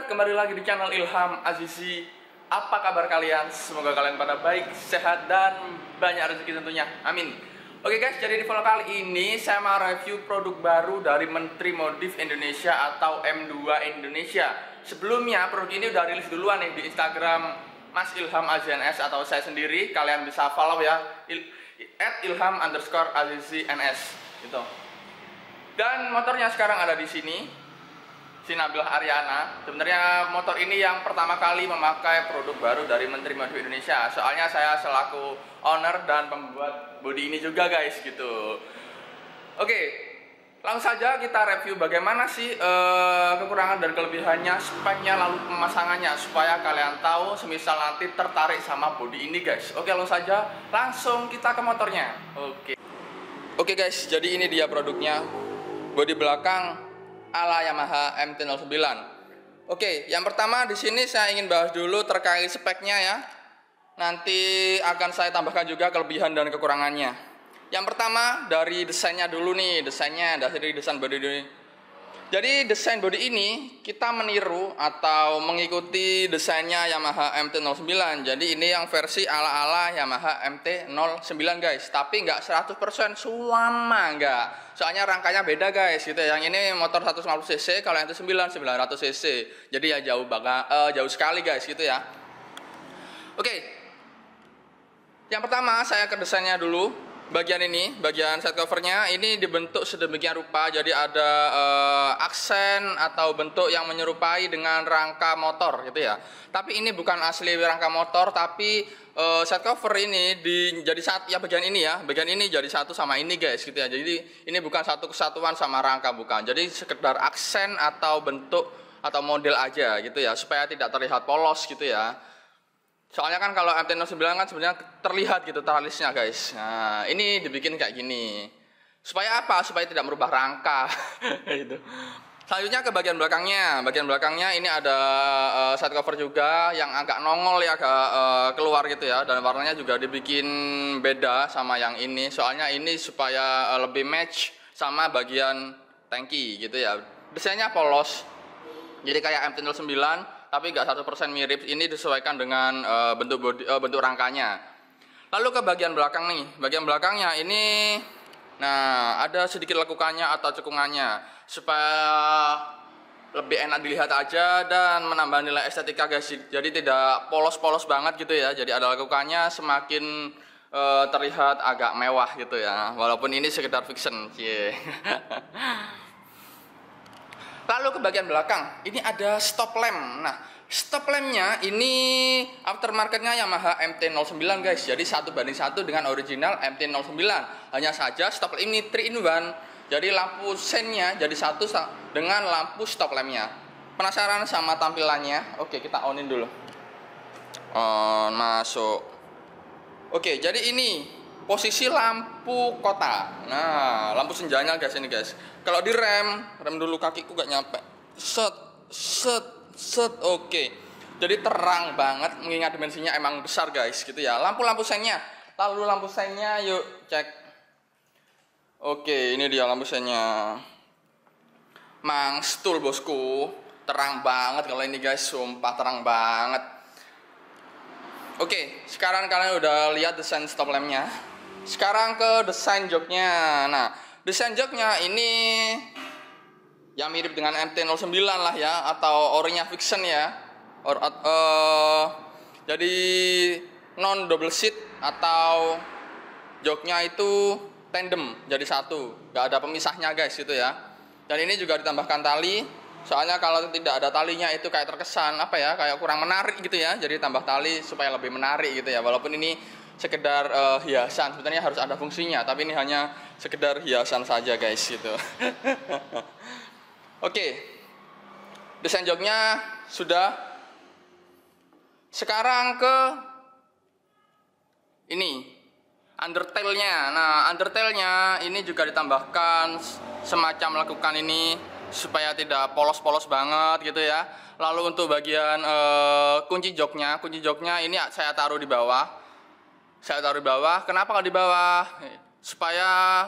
Kembali lagi di channel Ilham Azizi. Apa kabar kalian? Semoga kalian pada baik, sehat, dan banyak rezeki tentunya. Amin. Oke guys, jadi di vlog kali ini saya mau review produk baru dari Menteri Modif Indonesia atau M2 Indonesia. Sebelumnya produk ini udah rilis duluan nih di Instagram Mas Ilham AZNS atau saya sendiri. Kalian bisa follow ya, @ilham_azizi_ns gitu. Dan motornya sekarang ada di sini. Nabilah Aryana. Sebenarnya motor ini yang pertama kali memakai produk baru dari Menteri Modif Indonesia. Soalnya saya selaku owner dan pembuat bodi ini juga guys gitu. Oke, langsung saja kita review bagaimana sih kekurangan dan kelebihannya, speknya, lalu pemasangannya, supaya kalian tahu semisal nanti tertarik sama bodi ini guys. Oke, langsung kita ke motornya. Oke guys, jadi ini dia produknya. Bodi belakang ala Yamaha MT-09. Oke, yang pertama di sini saya ingin bahas dulu terkait speknya ya. Nanti akan saya tambahkan juga kelebihan dan kekurangannya. Yang pertama dari desainnya dulu nih, dari desain bodi ini. Jadi desain bodi ini kita meniru atau mengikuti desainnya Yamaha MT-09. Jadi ini yang versi ala-ala Yamaha MT-09 guys. Tapi nggak 100% sama nggak. Soalnya rangkanya beda guys gitu ya. Yang ini motor 150 cc, kalau yang itu 900 cc. Jadi ya jauh sekali guys gitu ya. Oke. Yang pertama saya ke desainnya dulu. Bagian ini, bagian side covernya ini dibentuk sedemikian rupa. Jadi ada aksen atau bentuk yang menyerupai dengan rangka motor gitu ya. Tapi ini bukan asli rangka motor, tapi side cover ini jadi satu ya, bagian ini jadi satu sama ini guys gitu ya. Jadi ini bukan satu kesatuan sama rangka, bukan. Jadi sekedar aksen atau bentuk atau model aja gitu ya, supaya tidak terlihat polos gitu ya. Soalnya kan kalau MT-09 kan sebenarnya terlihat gitu talisnya guys. Nah ini dibikin kayak gini. Supaya apa? Supaya tidak merubah rangka. Gitu. Selanjutnya ke bagian belakangnya. Bagian belakangnya ini ada side cover juga yang agak nongol ya, agak keluar gitu ya. Dan warnanya juga dibikin beda sama yang ini. Soalnya ini supaya lebih match sama bagian tangki gitu ya. Desainnya polos. Jadi kayak MT-09. Tapi nggak 100% mirip. Ini disesuaikan dengan bentuk rangkanya. Lalu ke bagian belakang nih. Bagian belakangnya ini, nah ada sedikit lekukannya atau cekungannya supaya lebih enak dilihat aja dan menambah nilai estetika guys. Jadi tidak polos-polos banget gitu ya. Jadi ada lekukannya, semakin terlihat agak mewah gitu ya. Walaupun ini sekedar fiction. Lalu ke bagian belakang, ini ada stop lamp. Nah, stop lampnya ini aftermarketnya Yamaha MT-09 guys. Jadi 1:1 dengan original MT-09. Hanya saja stop lamp ini 3 in 1. Jadi lampu sennya jadi satu dengan lampu stop lampnya. Penasaran sama tampilannya? Oke, kita onin dulu. On, masuk. Oke, jadi ini posisi lampu kota. Nah, lampu senjanya guys ini guys. Kalau di rem dulu kakiku gak nyampe. Set. Oke. Jadi terang banget mengingat dimensinya emang besar guys gitu ya. Lampu sennya. Lalu lampu sennya yuk cek. Oke, ini dia lampu sennya. Mang Stul bosku. Terang banget kalau ini guys, sumpah terang banget. Oke, sekarang kalian udah lihat desain stop lampnya. Sekarang ke desain joknya. Nah, desain joknya ini yang mirip dengan MT-09 lah ya, atau orinya Fiction ya. Jadi non double seat atau joknya itu tandem, jadi satu, nggak ada pemisahnya guys gitu ya. Dan ini juga ditambahkan tali, soalnya kalau tidak ada talinya itu kayak terkesan apa ya, kayak kurang menarik gitu ya. Jadi tambah tali supaya lebih menarik gitu ya. Walaupun ini sekedar hiasan, sebenarnya harus ada fungsinya, tapi ini hanya sekedar hiasan saja guys gitu. Oke, desain joknya sudah. Sekarang ke ini undertail-nya. Nah, undertail-nya ini juga ditambahkan semacam lekukan ini supaya tidak polos-polos banget gitu ya. Lalu untuk bagian kunci joknya ini saya taruh di bawah. Kenapa kalau di bawah? Supaya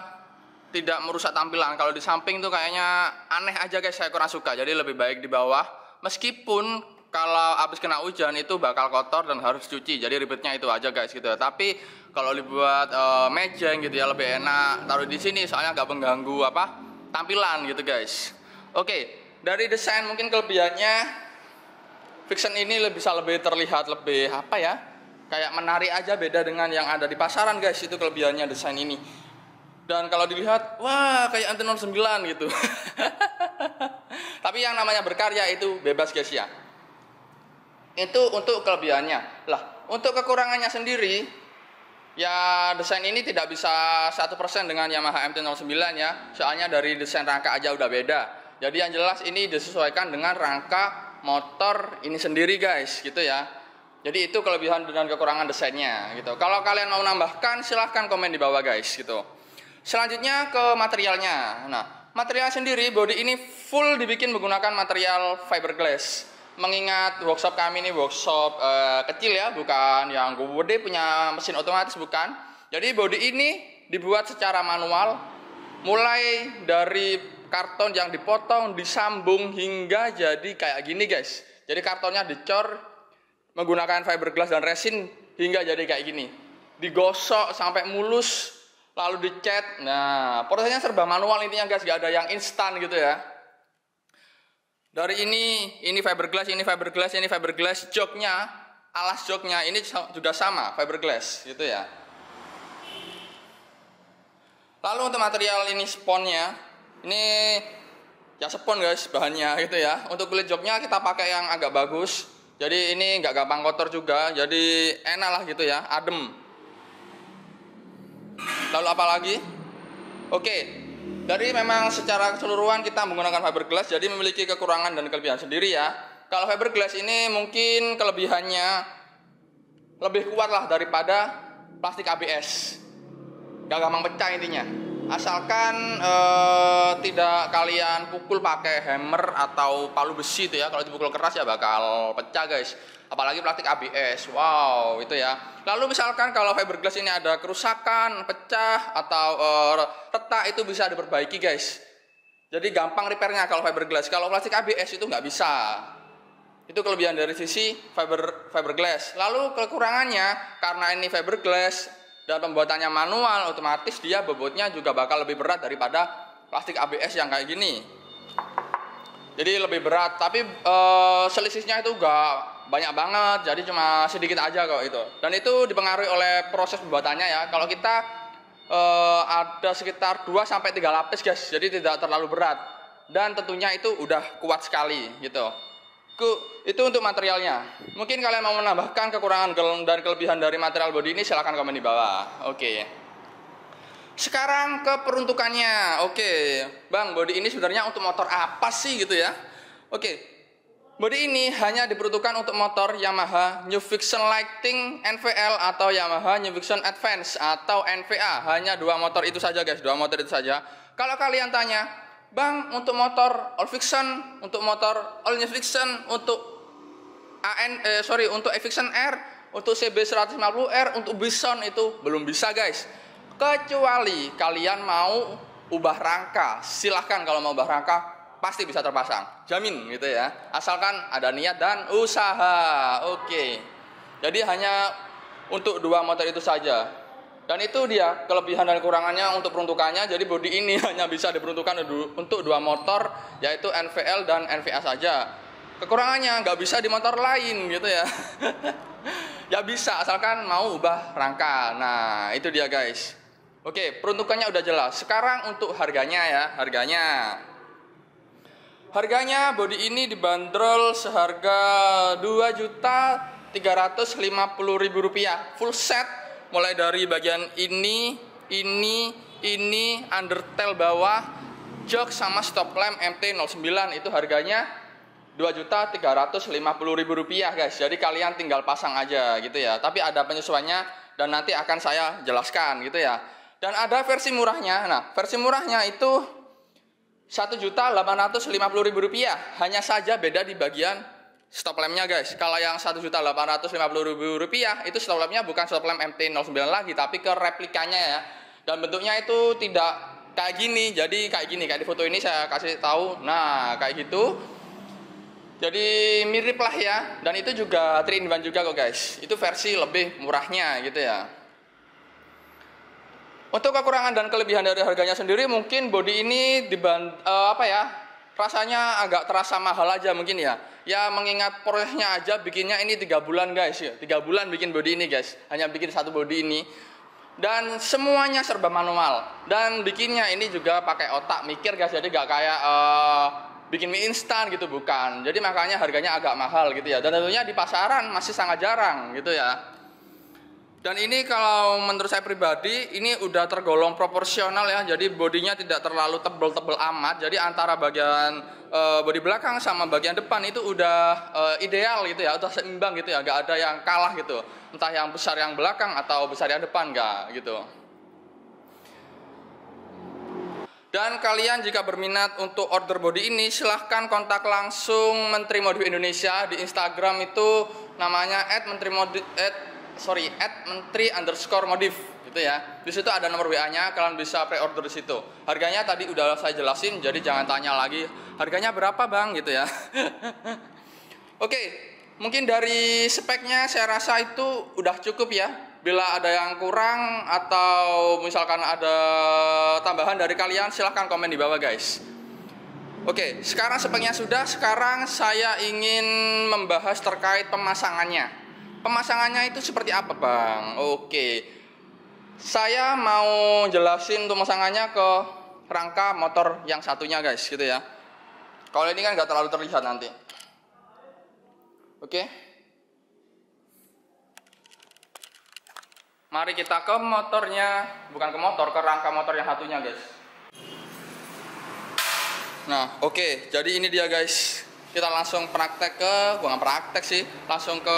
tidak merusak tampilan. Kalau di samping tuh kayaknya aneh aja guys, saya kurang suka. Jadi lebih baik di bawah. Meskipun kalau habis kena hujan itu bakal kotor dan harus cuci. Jadi ribetnya itu aja guys gitu ya. Tapi kalau dibuat mejeng gitu ya lebih enak taruh di sini, soalnya nggak mengganggu apa tampilan gitu guys. Oke, dari desain mungkin kelebihannya Fiction ini bisa lebih terlihat lebih apa ya, kayak menarik aja, beda dengan yang ada di pasaran guys. Itu kelebihannya desain ini. Dan kalau dilihat, wah kayak MT-09 gitu. Tapi yang namanya berkarya itu bebas guys ya. Itu untuk kelebihannya. Lah, untuk kekurangannya sendiri, ya desain ini tidak bisa 100% dengan Yamaha MT-09 ya. Soalnya dari desain rangka aja udah beda. Jadi yang jelas ini disesuaikan dengan rangka motor ini sendiri guys, gitu ya. Jadi itu kelebihan dan kekurangan desainnya gitu. Kalau kalian mau nambahkan silahkan komen di bawah guys gitu. Selanjutnya ke materialnya. Nah, material sendiri body ini full dibikin menggunakan material fiberglass. Mengingat workshop kami ini workshop kecil ya, bukan yang gede punya mesin otomatis, bukan. Jadi body ini dibuat secara manual, mulai dari karton yang dipotong, disambung hingga jadi kayak gini guys. Jadi kartonnya dicor menggunakan fiberglass dan resin hingga jadi kayak gini. Digosok sampai mulus, lalu dicat. Nah, prosesnya serba manual intinya guys, gak ada yang instan gitu ya. Dari ini fiberglass, ini fiberglass, joknya, alas joknya ini juga sama, fiberglass gitu ya. Lalu untuk material ini sponnya, ini ya spon guys bahannya gitu ya. Untuk kulit joknya kita pakai yang agak bagus, jadi ini nggak gampang kotor juga, jadi enak lah gitu ya, adem. Lalu apa lagi? Oke. Dari memang secara keseluruhan kita menggunakan fiberglass, jadi memiliki kekurangan dan kelebihan sendiri ya. Kalau fiberglass ini mungkin kelebihannya lebih kuat lah daripada plastik ABS. Gak gampang pecah intinya. Asalkan tidak kalian pukul pakai hammer atau palu besi itu ya. Kalau dipukul keras ya bakal pecah guys. Apalagi plastik ABS, wow itu ya. Lalu misalkan kalau fiberglass ini ada kerusakan, pecah atau retak, itu bisa diperbaiki guys. Jadi gampang repairnya kalau fiberglass. Kalau plastik ABS itu nggak bisa. Itu kelebihan dari sisi fiberglass. Lalu kekurangannya karena ini fiberglass dan pembuatannya manual, otomatis dia bobotnya juga bakal lebih berat daripada plastik ABS yang kayak gini. Jadi lebih berat, tapi selisihnya itu enggak banyak banget, jadi cuma sedikit aja kok itu. Dan itu dipengaruhi oleh proses pembuatannya ya. Kalau kita ada sekitar 2-3 lapis guys, jadi tidak terlalu berat. Dan tentunya itu udah kuat sekali gitu. Itu untuk materialnya. Mungkin kalian mau menambahkan kekurangan dan kelebihan dari material body ini, silahkan komen di bawah. Oke. Sekarang ke peruntukannya. Oke, Bang, body ini sebenarnya untuk motor apa sih gitu ya? Oke, body ini hanya diperuntukkan untuk motor Yamaha New Fiction Lighting NVL atau Yamaha New Fiction Advance atau NVA. Hanya dua motor itu saja guys, dua motor itu saja. Kalau kalian tanya, Bang, untuk motor All Fiction, untuk motor All New Fiction, untuk untuk Fiction R, untuk CB 150R, untuk Bison itu belum bisa guys. Kecuali kalian mau ubah rangka, silahkan kalau mau ubah rangka pasti bisa terpasang, jamin gitu ya, asalkan ada niat dan usaha. Oke, jadi hanya untuk 2 motor itu saja, dan itu dia kelebihan dan kekurangannya untuk peruntukannya. Jadi bodi ini hanya bisa diperuntukkan untuk 2 motor, yaitu NVL dan NVA saja. Kekurangannya nggak bisa di motor lain gitu ya. Ya bisa, asalkan mau ubah rangka. Nah itu dia guys. Oke, peruntukannya udah jelas. Sekarang untuk harganya ya, Harganya bodi ini dibanderol seharga Rp2.350.000 full set, mulai dari bagian ini, undertail bawah, jok sama stop lamp MT-09 itu harganya Rp2.350.000 guys. Jadi kalian tinggal pasang aja gitu ya. Tapi ada penyesuaiannya dan nanti akan saya jelaskan gitu ya. Dan ada versi murahnya. Nah, versi murahnya itu Rp1.850.000. Hanya saja beda di bagian stop lampnya guys. Kalau yang Rp1.850.000 itu stop lampnya bukan stop lamp MT-09 lagi, tapi ke replikanya ya. Dan bentuknya itu tidak kayak gini. Jadi kayak gini, kayak di foto ini saya kasih tahu. Nah kayak gitu. Jadi mirip lah ya. Dan itu juga 3-in-1 juga kok guys. Itu versi lebih murahnya gitu ya. Untuk kekurangan dan kelebihan dari harganya sendiri, mungkin bodi ini rasanya agak terasa mahal aja mungkin ya. Ya mengingat prosesnya aja bikinnya ini 3 bulan guys ya. 3 bulan bikin bodi ini guys. Hanya bikin satu bodi ini. Dan semuanya serba manual. Dan bikinnya ini juga pakai otak mikir guys. Jadi gak kayak bikin mie instan gitu, bukan. Jadi makanya harganya agak mahal gitu ya. Dan tentunya di pasaran masih sangat jarang gitu ya. Dan ini kalau menurut saya pribadi, ini udah tergolong proporsional ya. Jadi bodinya tidak terlalu tebel-tebel amat. Jadi antara bagian bodi belakang sama bagian depan itu udah ideal gitu ya. Udah seimbang gitu ya. Gak ada yang kalah gitu. Entah yang besar yang belakang atau besar yang depan, gak gitu. Dan kalian jika berminat untuk order bodi ini, silahkan kontak langsung Menteri Modif Indonesia di Instagram. Itu namanya @menteri_modif gitu ya. Di situ ada nomor WA-nya, kalian bisa pre-order di situ. Harganya tadi udah saya jelasin, jadi jangan tanya lagi harganya berapa bang gitu ya. Oke, mungkin dari speknya saya rasa itu udah cukup ya. Bila ada yang kurang atau misalkan ada tambahan dari kalian, silahkan komen di bawah guys. Oke, sekarang speknya sudah. Sekarang saya ingin membahas terkait pemasangannya. Pemasangannya itu seperti apa bang? Oke, saya mau jelasin untuk pemasangannya ke rangka motor yang satunya guys gitu ya. Kalau ini kan nggak terlalu terlihat nanti. Oke, mari kita ke motornya, bukan ke motor, ke rangka motor yang satunya guys. Nah oke, jadi ini dia guys. Kita langsung bukan praktek sih, langsung ke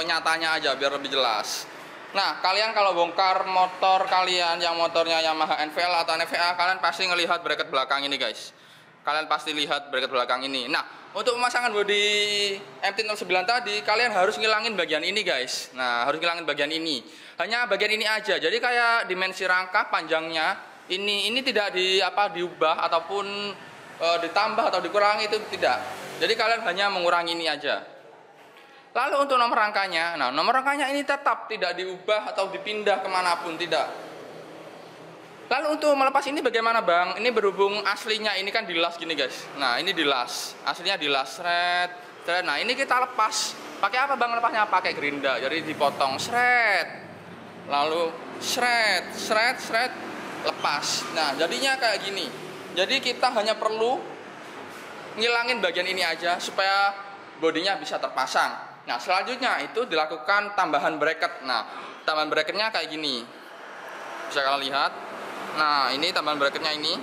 nyatanya aja biar lebih jelas. Nah, kalian kalau bongkar motor kalian yang motornya Yamaha NVL atau NVA, kalian pasti ngelihat bracket belakang ini guys. Kalian pasti lihat bracket belakang ini. Nah, untuk pemasangan bodi MT-09 tadi, kalian harus ngilangin bagian ini guys. Nah, harus ngilangin bagian ini. Hanya bagian ini aja. Jadi kayak dimensi rangka panjangnya ini tidak diubah ataupun ditambah atau dikurangi, itu tidak. Jadi kalian hanya mengurangi ini aja. Lalu untuk nomor rangkanya, nah nomor rangkanya ini tetap tidak diubah atau dipindah kemanapun, tidak. Lalu untuk melepas ini bagaimana bang? Ini berhubung aslinya ini kan dilas gini guys. Nah ini dilas, aslinya dilas, seret. Nah ini kita lepas. Pakai apa bang lepasnya? Pakai gerinda. Jadi dipotong, seret. Lalu seret, lepas. Nah jadinya kayak gini. Jadi kita hanya perlu ngilangin bagian ini aja supaya bodinya bisa terpasang. Nah selanjutnya itu dilakukan tambahan bracket. Nah tambahan bracketnya kayak gini, bisa kalian lihat. Nah ini tambahan bracketnya ini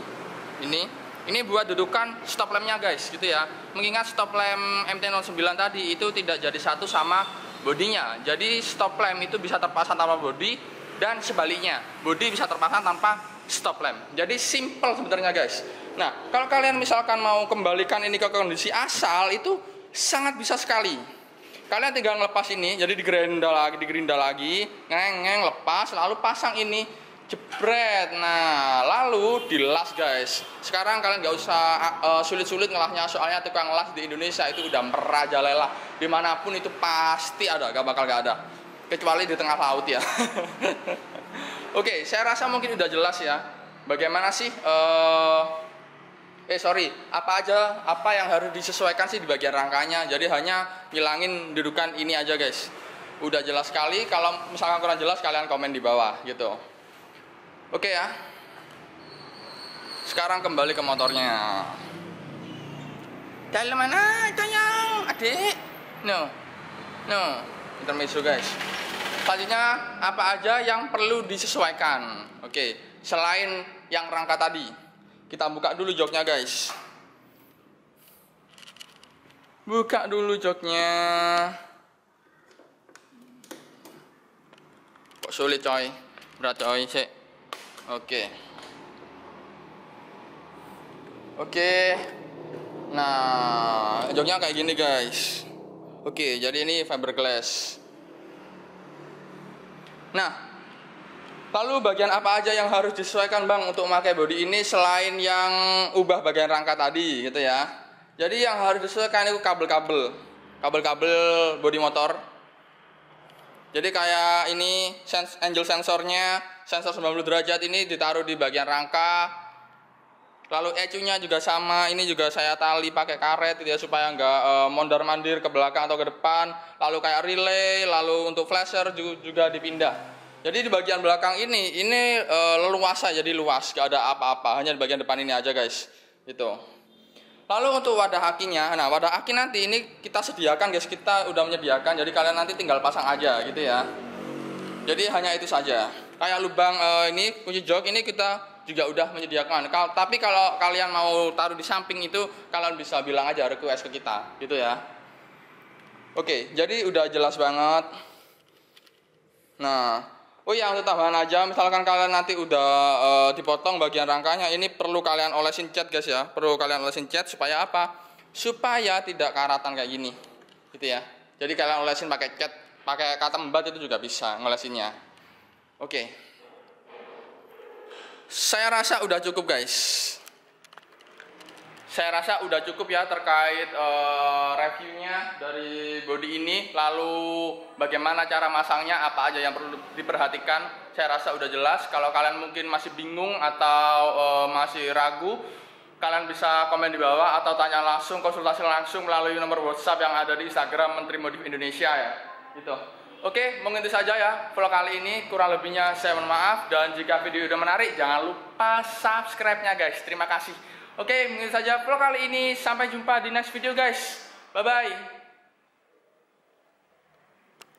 buat dudukan stop lampnya guys gitu ya. Mengingat stop lamp MT-09 tadi itu tidak jadi satu sama bodinya. Jadi stop lamp itu bisa terpasang tanpa bodi, dan sebaliknya bodi bisa terpasang tanpa stop lamp. Jadi simple sebenarnya guys. Nah kalau kalian misalkan mau kembalikan ini ke kondisi asal, itu sangat bisa sekali. Kalian tinggal ngelepas ini, jadi digerinda lagi, lepas, lalu pasang ini. Jebret. Nah, lalu dilas guys. Sekarang kalian nggak usah sulit-sulit ngelahnya, soalnya tukang las di Indonesia itu udah merajalela. Dimanapun itu pasti ada, gak bakal gak ada. Kecuali di tengah laut ya. Oke, saya rasa mungkin udah jelas ya. Bagaimana sih? Apa yang harus disesuaikan sih di bagian rangkanya. Jadi hanya ngilangin dudukan ini aja guys. Udah jelas sekali. Kalau misalkan kurang jelas, kalian komen di bawah gitu. Oke ya. Sekarang kembali ke motornya. Dalam mana sayang, adik? No. Intermezzo guys. Selanjutnya apa aja yang perlu disesuaikan? Oke, selain yang rangka tadi, kita buka dulu joknya guys. Buka dulu joknya. Kok sulit coy? Berat coy sih. Oke. Nah, joknya kayak gini guys. Oke, jadi ini fiberglass. Nah, lalu bagian apa aja yang harus disesuaikan bang untuk memakai bodi ini selain yang ubah bagian rangka tadi gitu ya. Jadi yang harus disesuaikan itu kabel-kabel bodi motor. Jadi kayak ini angel sensornya, sensor 90 derajat ini ditaruh di bagian rangka. Lalu ECU-nya juga sama, ini juga saya tali pakai karet gitu ya, supaya nggak mondar-mandir ke belakang atau ke depan. Lalu kayak relay, lalu untuk flasher juga dipindah. Jadi di bagian belakang ini leluasa, jadi luas, nggak ada apa-apa, hanya di bagian depan ini aja guys. Gitu. Lalu untuk wadah akinya, nah wadah aki nanti ini kita sediakan guys, kita udah menyediakan, jadi kalian nanti tinggal pasang aja gitu ya. Jadi hanya itu saja. Kayak lubang ini kunci jok ini kita juga udah menyediakan. Tapi kalau kalian mau taruh di samping itu, kalian bisa bilang aja request ke kita, gitu ya. Oke, jadi udah jelas banget. Nah, oh ya untuk tambahan aja, misalkan kalian nanti udah dipotong bagian rangkanya, ini perlu kalian olesin cat guys ya. Perlu kalian olesin cat supaya apa? Supaya tidak karatan kayak gini, gitu ya. Jadi kalian olesin pakai cat, pakai kata embat itu juga bisa ngolesinnya. Oke. Saya rasa udah cukup guys. Saya rasa udah cukup ya terkait reviewnya dari bodi ini. Lalu bagaimana cara masangnya, apa aja yang perlu diperhatikan. Saya rasa udah jelas. Kalau kalian mungkin masih bingung atau masih ragu, kalian bisa komen di bawah atau tanya langsung, konsultasi langsung melalui nomor WhatsApp yang ada di Instagram Menteri Modif Indonesia ya. Gitu. Oke, mungkin itu saja ya vlog kali ini. Kurang lebihnya saya mohon maaf. Dan jika video udah menarik, jangan lupa subscribe-nya guys. Terima kasih. Oke, mungkin itu saja vlog kali ini. Sampai jumpa di next video guys. Bye-bye.